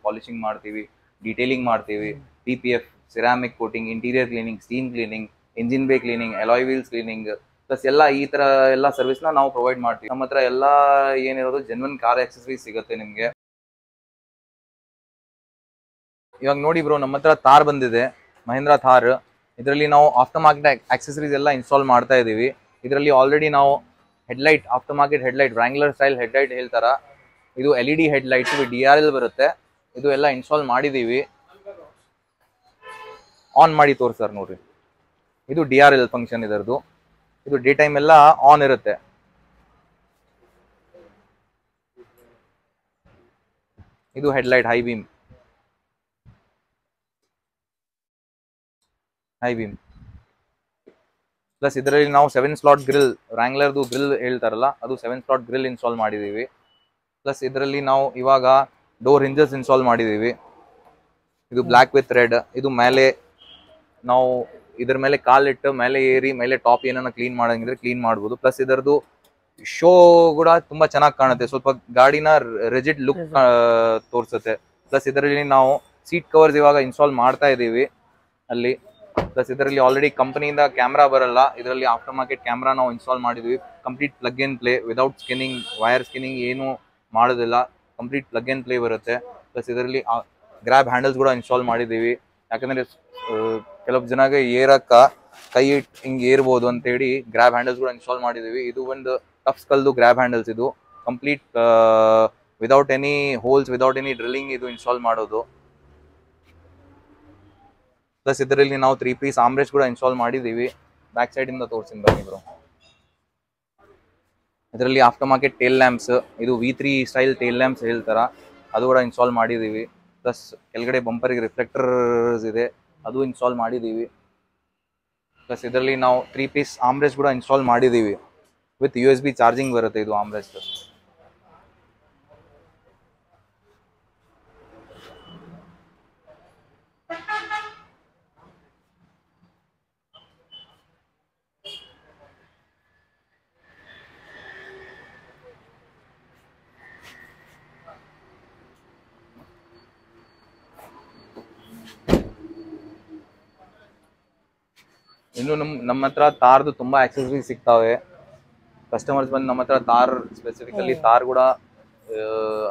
Polishing ಮಾಡ್ತೀವಿ, detailing ಮಾಡ್ತೀವಿ, PPF, ceramic coating, interior cleaning, steam cleaning, engine bay cleaning, alloy wheels cleaning, plus ಎಲ್ಲ ಈ ತರ ಎಲ್ಲ ಸರ್ವಿಸ್ನ ನಾವು ಪ್ರೊವೈಡ್ ಮಾಡ್ತೀವಿ. ನಮ್ಮ ಹತ್ರ ಎಲ್ಲ ಏನಿರೋದು ಜೆನ್ವನ್ ಕಾರ್ ಆಕ್ಸೆಸರೀಸ್ ಸಿಗುತ್ತೆ ನಿಮಗೆ. ಇವಾಗ ನೋಡಿ ಬ್ರೋ, ನಮ್ಮ ಹತ್ರ ಥಾರ್ ಬಂದಿದೆ, ಮಹೇಂದ್ರ ಥಾರ್. ಇದರಲ್ಲಿ ನಾವು ಆಫ್ಟರ್ ಮಾರ್ಕೆಟ್ ಆಕ್ಸೆಸರೀಸ್ ಎಲ್ಲ ಇನ್ಸ್ಟಾಲ್ ಮಾಡ್ತಾ ಇದೀವಿ. ಇದರಲ್ಲಿ ಆಲ್ರೆಡಿ ನಾವು headlight, after market headlight, Wrangler style headlight ಹೇಳ್ತಾರ, ಇದು LED ಹೆಡ್ಲೈಟ್ DRL ಬರುತ್ತೆ, ಇದು ಎಲ್ಲ ಇನ್ಸ್ಟಾಲ್ ಮಾಡಿದೀವಿ. ಆನ್ ಮಾಡಿ ತೋರ್ಸರ್ ನೋಡ್ರಿ, ಇದು DRL ಫಂಕ್ಷನ್ ಇದರದು. ಇದು ಡೇ ಟೈಮ್ ಎಲ್ಲ ಆನ್ ಇರುತ್ತೆ. ಇದು ಹೆಡ್ಲೈಟ್ ಹೈ ಬೀಮ್ ಪ್ಲಸ್ ಇದರಲ್ಲಿ ನಾವು 7 ಸ್ಲಾಟ್ ಗ್ರಿಲ್, ವ್ರ್ಯಾಂಗ್ಲರ್ದು ಗ್ರಿಲ್ ಹೇಳ್ತಾರಲ್ಲ, ಅದು 7 ಸ್ಲಾಟ್ ಗ್ರಿಲ್ ಇನ್ಸ್ಟಾಲ್ ಮಾಡಿದೀವಿ. ಪ್ಲಸ್ ಇದರಲ್ಲಿ ನಾವು ಇವಾಗ ಡೋರ್ ಹಿಂಜಸ್ ಇನ್ಸ್ಟಾಲ್ ಮಾಡಿದೀವಿ. ಇದು ಬ್ಲ್ಯಾಕ್ ವಿತ್ ರೆಡ್. ಇದು ಮೇಲೆ ನಾವು ಇದ್ರ ಮೇಲೆ ಕಾಲಿಟ್ಟು ಮೇಲೆ ಏರಿ ಮೇಲೆ ಟಾಪ್ ಏನನ್ನ ಕ್ಲೀನ್ ಮಾಡಂಗಿದ್ರೆ ಕ್ಲೀನ್ ಮಾಡ್ಬೋದು. ಪ್ಲಸ್ ಇದರದು ಶೋ ಕೂಡ ತುಂಬಾ ಚೆನ್ನಾಗಿ ಕಾಣುತ್ತೆ, ಸ್ವಲ್ಪ ಗಾಡಿನ ರಿಜಿಡ್ ಲುಕ್ ತೋರಿಸುತ್ತೆ. ಪ್ಲಸ್ ಇದರಲ್ಲಿ ನಾವು ಸೀಟ್ ಕವರ್ಸ್ ಇವಾಗ ಇನ್ಸ್ಟಾಲ್ ಮಾಡ್ತಾ ಇದೀವಿ ಅಲ್ಲಿ. ಪ್ಲಸ್ ಇದರಲ್ಲಿ ಆಲ್ರೆಡಿ ಕಂಪನಿಯಿಂದ ಕ್ಯಾಮ್ರಾ ಬರಲ್ಲ, ಇದರಲ್ಲಿ ಆಫ್ಟರ್ ಮಾರ್ಕೆಟ್ ಕ್ಯಾಮ್ರಾ ನಾವು ಇನ್ಸ್ಟಾಲ್ ಮಾಡಿದ್ವಿ. Complete plug and play, without skinning, wire skinning ಏನು ಮಾಡೋದಿಲ್ಲ, ಕಂಪ್ಲೀಟ್ ಪ್ಲಗ್ ಅಂಡ್ ಪ್ಲೇ ಬರುತ್ತೆ. ಪ್ಲಸ್ ಇದರಲ್ಲಿ ಗ್ರ್ಯಾಬ್ ಹ್ಯಾಂಡಲ್ಸ್ ಕೂಡ ಇನ್ಸ್ಟಾಲ್ ಮಾಡಿದ್ದೀವಿ. ಯಾಕಂದ್ರೆ ಕೆಲವು ಜನಗೆ ಏರಕ್ಕ ಕೈ ಇಟ್ಟು ಹಿಂಗೆ ಏರ್ಬೋದು ಅಂತೇಳಿ ಗ್ರ್ಯಾಬ್ ಹ್ಯಾಂಡಲ್ಸ್ ಕೂಡ ಇನ್ಸ್ಟಾಲ್ ಮಾಡಿದ್ದೀವಿ. ಇದು ಒಂದು ಟಫ್ ಸ್ಕಲ್ದು ಗ್ರ್ಯಾಬ್ ಹ್ಯಾಂಡಲ್ಸ್, ಇದು complete without any holes, without any drilling ಇದು ಇನ್ಸ್ಟಾಲ್ ಮಾಡೋದು. ಪ್ಲಸ್ ಇದರಲ್ಲಿ ನಾವು 3 ಪೀಸ್ ಆಮ್ರೆಸ್ಟ್ ಕೂಡ ಇನ್ಸ್ಟಾಲ್ ಮಾಡಿದ್ದೀವಿ. ಬ್ಯಾಕ್ ಸೈಡ್ ಇಂದ ತೋರಿಸ್ತೀನಿ ಬನ್ನಿ ಬ್ರೋ. ಇದರಲ್ಲಿ ಆಫ್ಟರ್ ಮಾರ್ಕೆಟ್ ಟೇಲ್ ಲ್ಯಾಂಪ್ಸ್, ಇದು V3 ಸ್ಟೈಲ್ ಟೇಲ್ ಲ್ಯಾಂಪ್ಸ್ ಹೇಳ್ತಾರ, ಅದು ಕೂಡ ಇನ್ಸ್ಟಾಲ್ ಮಾಡಿದ್ದೀವಿ. ಪ್ಲಸ್ ಕೆಳಗಡೆ ಬಂಪರ್ಗೆ ರಿಫ್ಲೆಕ್ಟರ್ಸ್ ಇದೆ, ಅದು ಇನ್ಸ್ಟಾಲ್ ಮಾಡಿದ್ದೀವಿ. ಪ್ಲಸ್ ಇದರಲ್ಲಿ ನಾವು 3 ಪೀಸ್ ಆಮ್ರೆಸ್ಟ್ ಕೂಡ ಇನ್ಸ್ಟಾಲ್ ಮಾಡಿದ್ದೀವಿ, ವಿತ್ USB ಚಾರ್ಜಿಂಗ್ ಬರುತ್ತೆ ಇದು ಆಮ್ರೆಸ್ಟ್. ಇನ್ನು ನಮ್ಮ ಹತ್ರ ತಾರ್ದು ತುಂಬಾ ಆಕ್ಸೆಸರೀಸ್ ಸಿಗ್ತಾವೆ. ಕಸ್ಟಮರ್ಸ್ ಬಂದು ನಮ್ಮ ಹತ್ರ ತಾರ್, ಸ್ಪೆಸಿಫಿಕಲಿ ತಾರ್ ಕೂಡ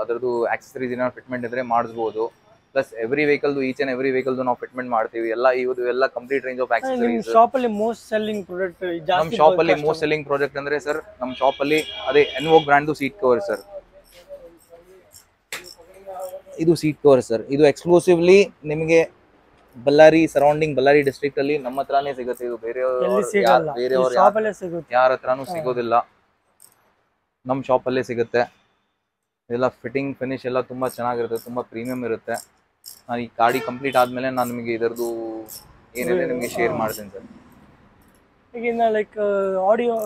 ಅದರದ್ದು ಆಕ್ಸೆಸರೀಸ್ ಏನೋ ಫಿಟ್ಮೆಂಟ್ ಇದ್ರೆ ಮಾಡಿಸ್ಬೋದು. ಪ್ಲಸ್ ಎವ್ರಿ ವೆಹಿಕಲ್ದು, ಈಚ್ ಅಂಡ್ ಎವ್ರಿ ವೆಹಿಕಲ್ದು ನಾವು ಫಿಟ್ಮೆಂಟ್ ಮಾಡ್ತೀವಿ. ಎಲ್ಲ ಎಲ್ಲ complete range of accessories. Shop ಅಲ್ಲಿ ಮೋಸ್ಟ್ ಸೆಲ್ಲಿಂಗ್ ಪ್ರಾಡಕ್ಟ್, ನಮ್ಮ ಶಾಪ್ ಅಲ್ಲಿ ಮೋಸ್ಟ್ ಸೆಲ್ಲಿಂಗ್ ಪ್ರಾಡಕ್ಟ್ ಅಂದ್ರೆ ಸರ್, ನಮ್ಮ ಶಾಪ್ ಅಲ್ಲಿ ಅದೇ ಎನ್ವೋಕ್ ಬ್ರ್ಯಾಂಡ್ ಸೀಟ್ ಕವರ್ ಸರ್. ಇದು ಸೀಟ್ ಕವರ್ ಸರ್, ಇದು ಎಕ್ಸ್ಕ್ಲೂಸಿವ್ಲಿ ನಿಮಗೆ ಬಳ್ಳಾರಿ ಸರೌಂಡಿಂಗ್, ಬಳ್ಳಾರಿ ಡಿಸ್ಟ್ರಿಕ್ಟ್ ಅಲ್ಲಿ ನಮ್ಮ ಹತ್ರನೇ ಸಿಗುತ್ತೆ. ಇದು ಬೇರೆಯವ್ರ ಯಾರ ಹತ್ರನೂ ಸಿಗೋದಿಲ್ಲ, ನಮ್ಮ ಶಾಪ್ ಅಲ್ಲೇ ಸಿಗುತ್ತೆ. ಇದೆಲ್ಲ ಫಿಟ್ಟಿಂಗ್ ಫಿನಿಶ್ ಎಲ್ಲ ತುಂಬಾ ಚೆನ್ನಾಗಿರುತ್ತೆ, ತುಂಬಾ ಪ್ರೀಮಿಯಂ ಇರುತ್ತೆ. ನಾನು ಈ ಗಾಡಿ ಕಂಪ್ಲೀಟ್ ಆದ್ಮೇಲೆ ನಾನು ನಿಮಗೆ ಇದರದ್ದು ಏನಿದೆ ನಿಮಗೆ ಶೇರ್ ಮಾಡ್ತೀನಿ ಸರ್. ಈಗಿನ ಲೈಕ್ ಆಡಿಯೋ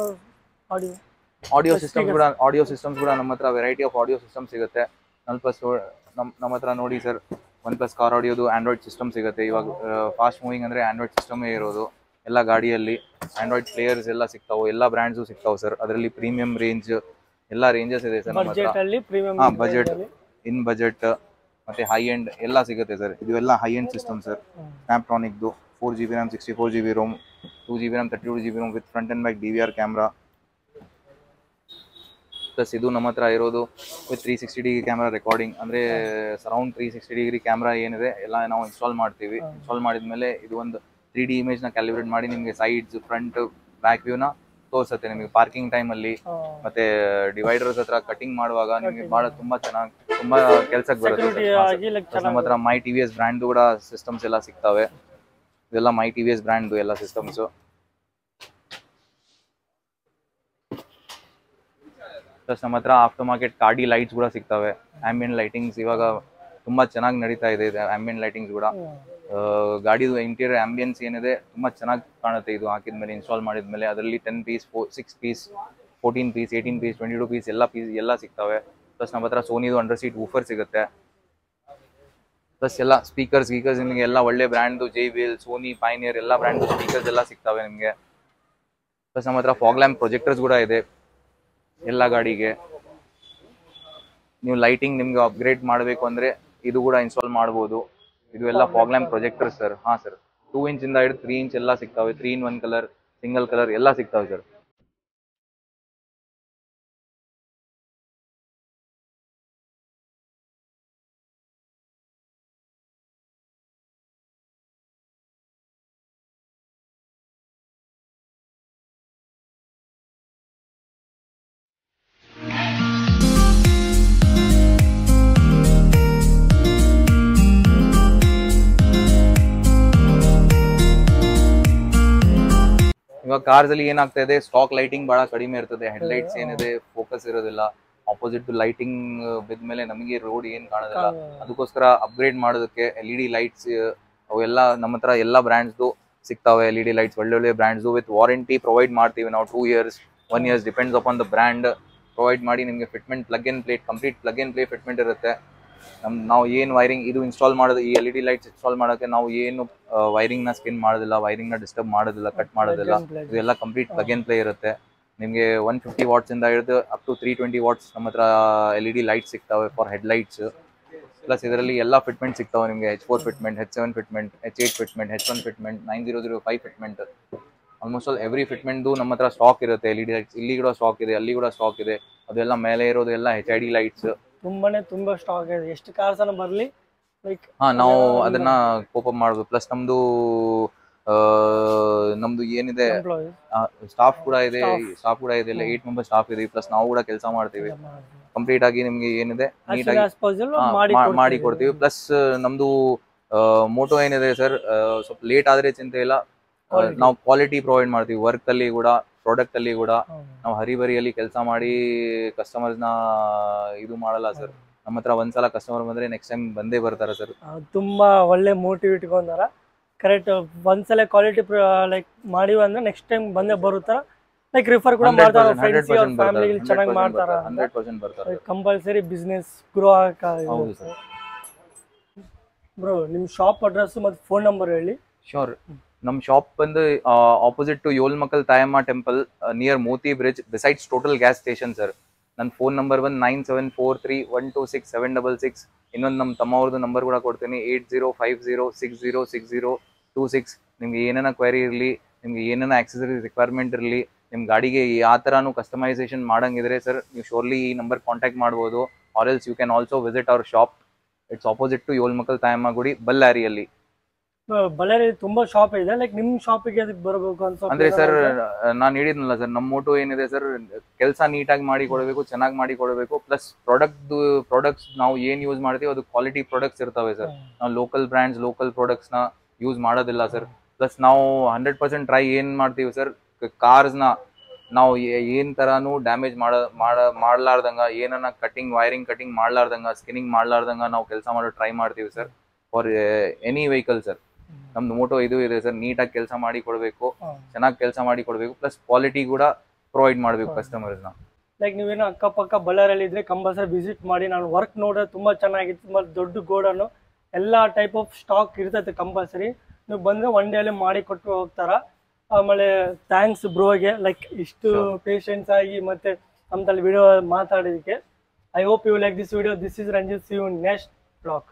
ಸಿಸ್ಟಮ್ಸ್ ಕೂಡ ನಮ್ಮ ಹತ್ರ ವೆರೈಟಿ ಆಫ್ ಆಡಿಯೋ ಸಿಸ್ಟಮ್ ಸಿಗುತ್ತೆ. ನಮ್ಮ ಹತ್ರ ನೋಡಿ ಸರ್, OnePlus ಕಾರ್ ಆಡಿಯೋದು ಆಂಡ್ರಾಯ್ಡ್ ಸಿಸ್ಟಮ್ ಸಿಗುತ್ತೆ. ಇವಾಗ ಫಾಸ್ಟ್ ಮೂವಿಂಗ್ ಅಂದ್ರೆ ಆಂಡ್ರಾಯ್ಡ್ ಸಿಸ್ಟಮೇ ಇರೋದು ಎಲ್ಲ ಗಾಡಿಯಲ್ಲಿ. ಆಂಡ್ರಾಯ್ಡ್ ಪ್ಲೇಯರ್ಸ್ ಎಲ್ಲ ಸಿಗ್ತಾವೆ, ಎಲ್ಲ ಬ್ರ್ಯಾಂಡ್ಸು ಸಿಗ್ತಾವೆ ಸರ್. ಅದರಲ್ಲಿ ಪ್ರೀಮಿಯಂ ರೇಂಜ್ ಎಲ್ಲ ರೇಂಜಸ್ ಇದೆ ಸರ್ ನಮ್ಮ ಹತ್ರ. ಬಜೆಟ್, ಇನ್ ಬಜೆಟ್ ಮತ್ತೆ ಹೈ ಎಂಡ್ ಎಲ್ಲ ಸಿಗುತ್ತೆ ಸರ್. ಇದು ಎಲ್ಲ ಹೈ ಎಂಡ್ ಸಿಸ್ಟಮ್ ಸರ್. ಸ್ನ್ಯಾಪ್ಟ್ರಾನಿಕ್ದು 4GB RAM, 64GB ROM, 2GB RAM, 32GB ROM with front and back DVR camera. ಪ್ಲಸ್ ಇದು ನಮ್ಮ ಹತ್ರ ಇರೋದು ವಿತ್ 360 ಡಿಗ್ರಿ ಕ್ಯಾಮ್ರಾ ರೆಕಾರ್ಡಿಂಗ್, ಅಂದರೆ ಸರೌಂಡ್ 360 ಡಿಗ್ರಿ ಕ್ಯಾಮ್ರಾ ಏನಿದೆ ಎಲ್ಲ ನಾವು ಇನ್ಸ್ಟಾಲ್ ಮಾಡ್ತೀವಿ. ಇನ್ಸ್ಟಾಲ್ ಮಾಡಿದ್ಮೇಲೆ ಇದು ಒಂದು 3D ಇಮೇಜ್ನ ಕ್ಯಾಲಿಬ್ರೇಟ್ ಮಾಡಿ ನಿಮಗೆ ಸೈಡ್ಸ್, ಫ್ರಂಟ್, ಬ್ಯಾಕ್ ವ್ಯೂನ ತೋರಿಸುತ್ತೆ. ನಿಮಗೆ ಪಾರ್ಕಿಂಗ್ ಟೈಮಲ್ಲಿ ಮತ್ತೆ ಡಿವೈಡರ್ಸ್ ಹತ್ರ ಕಟಿಂಗ್ ಮಾಡುವಾಗ ನಿಮಗೆ ಭಾಳ ತುಂಬಾ ಕೆಲ್ಸಕ್ಕೆ ಬರುತ್ತೆ. ನಮ್ಮ ಹತ್ರ ಮೈ TVS ಬ್ರ್ಯಾಂಡ್ ಕೂಡ ಸಿಸ್ಟಮ್ಸ್ ಎಲ್ಲ ಸಿಗ್ತವೆ. ಇದೆಲ್ಲ ಮೈ TVS ಬ್ರ್ಯಾಂಡ್ ಎಲ್ಲ ಸಿಸ್ಟಮ್ಸು. ಪ್ಲಸ್ ನಮ್ಮ ಹತ್ರ ಆಫ್ಟರ್ ಮಾರ್ಕೆಟ್ ಕಾರ್ಡಿ ಲೈಟ್ಸ್ ಕೂಡ ಸಿಗ್ತವೆ. ಆಂಬಿಯಂಟ್ ಲೈಟಿಂಗ್ಸ್ ಇವಾಗ ತುಂಬಾ ಚೆನ್ನಾಗಿ ನಡೀತಾ ಇದೆ. ಆಂಬಿಯಂಟ್ ಲೈಟಿಂಗ್ಸ್ ಕೂಡ ಗಾಡಿದು ಇಂಟೀರಿಯರ್ ಆಂಬಿಯನ್ಸ್ ಏನಿದೆ ತುಂಬಾ ಚೆನ್ನಾಗಿ ಕಾಣುತ್ತೆ. ಇದು ಹಾಕಿದ್ಮೇಲೆ, ಇನ್ಸ್ಟಾಲ್ ಮಾಡಿದ್ಮೇಲೆ ಅದರಲ್ಲಿ 10 piece, 6 piece, 14 piece, 18 piece, 22 piece ಎಲ್ಲ ಸಿಗ್ತವೆ. ಪ್ಲಸ್ ನಮ್ಮ ಹತ್ರ ಸೋನಿದು ಅಂಡರ್ ಸೀಟ್ ವೂಫರ್ ಸಿಗುತ್ತೆ. ಪ್ಲಸ್ ಎಲ್ಲ ಸ್ಪೀಕರ್ಸ್ ನಿಮಗೆ ಎಲ್ಲ ಒಳ್ಳೆ ಬ್ರ್ಯಾಂಡ್ದು JBL, ಸೋನಿ, ಪೈನಿಯರ್ ಎಲ್ಲ ಬ್ರ್ಯಾಂಡ್ದು ಸ್ಪೀಕರ್ಸ್ ಎಲ್ಲ ಸಿಗ್ತವೆ ನಿಮಗೆ. ಪ್ಲಸ್ ನಮ್ಮ ಹತ್ರ ಫಾಗ್ ಲ್ಯಾಂಪ್ ಪ್ರೊಜೆಕ್ಟರ್ಸ್ ಕೂಡ ಇದೆ ಎಲ್ಲ ಗಾಡಿಗೆ. ನೀವು ಲೈಟಿಂಗ್ ನಿಮ್ಗೆ ಅಪ್ಗ್ರೇಡ್ ಮಾಡಬೇಕು ಅಂದ್ರೆ ಇದು ಕೂಡ ಇನ್ಸ್ಟಾಲ್ ಮಾಡ್ಬೋದು. ಇದು ಎಲ್ಲ ಫಾಗ್ ಲ್ಯಾಂಪ್ ಪ್ರೊಜೆಕ್ಟರ್ ಸರ್. ಹಾ ಸರ್, 2 ಇಂಚ್ ಇಂದ ಹಿಡಿದು 3 ಇಂಚ್ ಎಲ್ಲ ಸಿಗ್ತವೆ. 3-in-1 ಕಲರ್, ಸಿಂಗಲ್ ಕಲರ್ ಎಲ್ಲ ಸಿಗ್ತವೆ ಸರ್. ಇವಾಗ ಕಾರ್ಸ್ ಅಲ್ಲಿ ಏನಾಗ್ತಾ ಇದೆ, ಸ್ಟಾಕ್ ಲೈಟಿಂಗ್ ಬಹಳ ಕಡಿಮೆ ಇರ್ತದೆ. ಹೆಡ್ಲೈಟ್ಸ್ ಏನಿದೆ ಫೋಕಸ್ ಇರೋದಿಲ್ಲ. ಆಪೋಸಿಟ್ ಲೈಟಿಂಗ್ ಬಿದ್ಮೇಲೆ ನಮಗೆ ರೋಡ್ ಏನ್ ಕಾಣೋದಿಲ್ಲ. ಅದಕ್ಕೋಸ್ಕರ ಅಪ್ಗ್ರೇಡ್ ಮಾಡೋದಕ್ಕೆ LED ಲೈಟ್ಸ್ ಅವೆಲ್ಲ ನಮ್ಮ ಹತ್ರ ಎಲ್ಲ ಬ್ರ್ಯಾಂಡ್ಸ್ದು ಸಿಗ್ತಾವೆ. LED ಲೈಟ್ಸ್ ಒಳ್ಳೊಳ್ಳೆ ಬ್ರ್ಯಾಂಡ್ಸು ವಿತ್ ವಾರಂಟಿ ಪ್ರೊವೈಡ್ ಮಾಡ್ತೀವಿ ನಾವು. 2 years 1 years depends upon the brand provide ಮಾಡಿ ನಿಮಗೆ fitment plug and play, complete plug and play fitment ಇರುತ್ತೆ. ನಾವು ಏನು ವೈರಿಂಗ್ ಇದು ಇನ್ಸ್ಟಾಲ್ ಮಾಡೋದು, ಈ LED ಲೈಟ್ಸ್ ಇನ್ಸ್ಟಾಲ್ ಮಾಡೋಕ್ಕೆ ನಾವು ಏನು ವೈರಿಂಗ್ ನ ಸ್ಕಿನ್ ಮಾಡೋದಿಲ್ಲ, ವೈರಿಂಗ್ ನ ಡಿಸ್ಟರ್ಬ್ ಮಾಡೋದಿಲ್ಲ, ಕಟ್ ಮಾಡೋದಿಲ್ಲ. ಇದೆಲ್ಲ ಕಂಪ್ಲೀಟ್ ಪ್ಲಗ್ ಅಂಡ್ ಪ್ಲೇ ಇರುತ್ತೆ. ನಿಮಗೆ 150 ವಾಟ್ಸ್ ಇಂದ ಹಿಡಿದು ಅಪ್ ಟು 320 ವಾಟ್ಸ್ ನಮ್ಮ ಹತ್ರ LED ಲೈಟ್ಸ್ ಸಿಗ್ತವೆ ಫಾರ್ ಹೆಡ್ ಲೈಟ್ಸ್. ಪ್ಲಸ್ ಇದರಲ್ಲಿ ಎಲ್ಲ ಫಿಟ್ಮೆಂಟ್ ಸಿಗ್ತವೆ ನಿಮಗೆ. H4 fitment, H7 fitment, H8 fitment, H1 fitment, 9005 fitment. Almost all every ಫಿಟ್ಮೆಂಟ್ದು ನಮ್ಮ ಹತ್ರ ಸ್ಟಾಕ್ ಇರುತ್ತೆ. LED ಲೈಟ್ಸ್ ಇಲ್ಲಿ ಕೂಡ ಸ್ಟಾಕ್ ಇದೆ, ಅಲ್ಲಿ ಕೂಡ ಸ್ಟಾಕ್ ಇದೆ. ಅದೆಲ್ಲ ಮೇಲೆ ಇರೋದು ಎಲ್ಲ HID ಲೈಟ್ಸ್. ತುಂಬಾ ಸ್ಟಾಕ್ ಇದೆ. ಎಷ್ಟು ಕಾರ್ಸ್ ಅನ್ನ ಬರ್ಲಿ ಲೈಕ್ ನಾವು ಅದನ್ನ ಕೋಪ್ ಅಪ್ ಮಾಡ್ಬೋದು. ಪ್ಲಸ್ ನಮ್ದು ಏನಿದೆ ಸ್ಟಾಫ್ ಕೂಡ ಇದೆ. 8 ಮೆಂಬರ್ ಸ್ಟಾಫ್ ಇದೆ. ಪ್ಲಸ್ ನಾವು ಕೂಡ ಕೆಲಸ ಮಾಡ್ತೀವಿ. ಕಂಪ್ಲೀಟ್ ಆಗಿ ನಿಮ್ಗೆ ಏನಿದೆ ನೀಟಾಗಿ ಮಾಡಿ ಕೊಡ್ತೀವಿ. ಪ್ಲಸ್ ನಮ್ದು ಮೋಟೋ ಏನಿದೆ ಸರ್, ಸ್ವಲ್ಪ ಲೇಟ್ ಆದ್ರೆ ಚಿಂತೆ ಇಲ್ಲ, ನಾವು ಕ್ವಾಲಿಟಿ ಪ್ರೊವೈಡ್ ಮಾಡ್ತೀವಿ. ವರ್ಕ್ ಅಲ್ಲಿ ಕೂಡ, ಪ್ರಾಡಕ್ಟ್ ಅಲ್ಲಿ ಕೂಡ ನಾವು ಹರಿಬರಿಯಲ್ಲಿ ಕೆಲಸ ಮಾಡಿ ಕಸ್ಟಮರ್ಸ್ ನ ಇದು ಮಾಡಲ್ಲ ಸರ್. ನಮ್ಮ ಹತ್ರ ಒಂದ್ಸಲ ಕಸ್ಟಮರ್ ಬಂದ್ರೆ ನೆಕ್ಸ್ಟ್ ಟೈಮ್ ಬಂದೇ ಬರ್ತಾರೆ ಸರ್. ತುಂಬಾ ಒಳ್ಳೆ ಮೋಟಿವ್ ಇಟ್ಕೊಂಡಾರ. ಕರೆಕ್ಟ್, ಒಂದ್ಸಲ ಕ್ವಾಲಿಟಿ ಲೈಕ್ ಮಾಡಿವ ಅಂದ್ರೆ ನೆಕ್ಸ್ಟ್ ಟೈಮ್ ಬಂದೇ ಬರುತ್ತಾರ. ಲೈಕ್ ರಿಫರ್ ಕೂಡ ಮಾಡ್ತಾರ, ಫ್ರೆಂಡ್ಸ್ ಅವ್ರ ಫ್ಯಾಮಿಲಿ ಚೆನ್ನಾಗಿ ಮಾಡ್ತಾರ. 100% ಬರ್ತಾರೆ. ಕಂಪಲ್ಸರಿ ಬಿಸ್ನೆಸ್ ಗ್ರೋ ಆಗಕ್ಕೆ. ಬ್ರೋ, ನಿಮ್ ಶಾಪ್ ಅಡ್ರೆಸ್ ಮತ್ತೆ ಫೋನ್ ನಂಬರ್ ಹೇಳಿ. ಶೋರ್. ನಮ್ಮ ಶಾಪ್ ಬಂದು opposite to Yolmakal Tayamma temple, near Moti bridge, besides Total gas station sir. ನನ್ನ ಫೋನ್ ನಂಬರ್ ಬಂದು 9743126766. ಇನ್ನೊಂದು ನಮ್ಮ ತಮ್ಮವ್ರದ್ದು ನಂಬರ್ ಕೂಡ ಕೊಡ್ತೀನಿ, 8050606026. ನಿಮ್ಗೆ ಏನೇನ ಕ್ವೈರಿ ಇರಲಿ, ನಿಮ್ಗೆ ಏನೇನ ಆಕ್ಸೆಸರೀಸ್ ರಿಕ್ವೈರ್ಮೆಂಟ್ ಇರಲಿ, ನಿಮ್ಮ ಗಾಡಿಗೆ ಯಾವ ಥರನೂ ಕಸ್ಟಮೈಸೇಷನ್ ಮಾಡಂಗಿದ್ರೆ ಸರ್, ನೀವು ಶೋರ್ಲಿ ಈ ನಂಬರ್ ಕಾಂಟ್ಯಾಕ್ಟ್ ಮಾಡ್ಬೋದು. Or else you can also visit our shop. It's opposite to Yolmakal Tayamma ಗುಡಿ, ಬಳ್ಳಾರಿಯಲ್ಲಿ. ಬಳ್ಳಾರಿ ತುಂಬಾ ಶಾಪ್ ಇದೆ. ಲೈಕ್ ನಿಮ್ ಶಾಪಿಗೆ ಅದಕ್ಕೆ ಬರಬೇಕು ಅಂತ ಅಂದ್ರೆ ಸರ್, ನಾನು ಹೇಳಿದ್ನಲ್ಲ ಸರ್, ನಮ್ಮ ಮೋಟೋ ಏನಿದೆ ಸರ್, ಕೆಲಸ ನೀಟಾಗಿ ಮಾಡಿ ಕೊಡಬೇಕು, ಚೆನ್ನಾಗಿ ಮಾಡಿ ಕೊಡಬೇಕು. ಪ್ಲಸ್ ಪ್ರಾಡಕ್ಟ್ಸ್ ನಾವು ಏನ್ ಯೂಸ್ ಮಾಡ್ತೀವಿ ಅದು ಕ್ವಾಲಿಟಿ ಪ್ರಾಡಕ್ಟ್ಸ್ ಇರ್ತವೆ ಸರ್. ನಾವು ಲೋಕಲ್ ಬ್ರ್ಯಾಂಡ್ಸ್, ಲೋಕಲ್ ಪ್ರಾಡಕ್ಟ್ಸ್ ನ ಯೂಸ್ ಮಾಡೋದಿಲ್ಲ ಸರ್. ಪ್ಲಸ್ ನಾವು 100% ಟ್ರೈ ಏನ್ ಮಾಡ್ತೀವಿ ಸರ್, ಕಾರ್ಸ್ ನ ನಾವು ಏನ್ ತರಾನು ಡ್ಯಾಮೇಜ್ ಮಾಡ್ಲಾರ್ದಂಗ, ಏನನ್ನ ವೈರಿಂಗ್ ಕಟಿಂಗ್ ಮಾಡ್ಲಾರ್ದಂಗ, ಸ್ಕಿನ್ನಿಂಗ್ ಮಾಡ್ಲಾರ್ದಂಗ ನಾವು ಕೆಲಸ ಮಾಡೋ ಟ್ರೈ ಮಾಡ್ತೀವಿ sir. For any vehicle sir, ನಮ್ದು ಮೋಟೋ ಇದು ಇದೆ ಸರ್. ನೀಟಾಗಿ ಕೆಲಸ ಮಾಡಿ ಕೊಡಬೇಕು, ಚೆನ್ನಾಗಿ ಕೆಲಸ ಮಾಡಿ ಕೊಡಬೇಕು. ಪ್ಲಸ್ ಕ್ವಾಲಿಟಿ ಕೂಡ ಪ್ರೊವೈಡ್ ಮಾಡಬೇಕು ಕಸ್ಟಮರ್ಸ್ ನ. ಲೈಕ್ ನೀವೇನೋ ಅಕ್ಕಪಕ್ಕ ಬಳ್ಳಾರಿಯಲ್ಲಿ ಇದ್ರೆ ಕಂಪಲ್ಸರಿ ವಿಸಿಟ್ ಮಾಡಿ. ನಾನು ವರ್ಕ್ ನೋಡೋದು ತುಂಬಾ ಚೆನ್ನಾಗಿತ್ತು. ಮತ್ತೆ ದೊಡ್ಡ ಗೋಡನ್ನು ಎಲ್ಲಾ ಟೈಪ್ ಆಫ್ ಸ್ಟಾಕ್ ಇರ್ತೈತೆ. ಕಂಪಲ್ಸರಿ ನೀವು ಬಂದ್ರೆ ಒನ್ ಡೇ ಅಲ್ಲಿ ಮಾಡಿ ಕೊಟ್ಟು ಹೋಗ್ತಾರ. ಆಮೇಲೆ ಥ್ಯಾಂಕ್ಸ್ ಬ್ರೋಗೆ, ಲೈಕ್ ಇಷ್ಟು ಪೇಷನ್ಸ್ ಆಗಿ ಮತ್ತೆ ನಮ್ಮಲ್ಲಿ ವಿಡಿಯೋ ಮಾತಾಡೋದಕ್ಕೆ. I hope you like this video. This is Ranjit. See you next blog.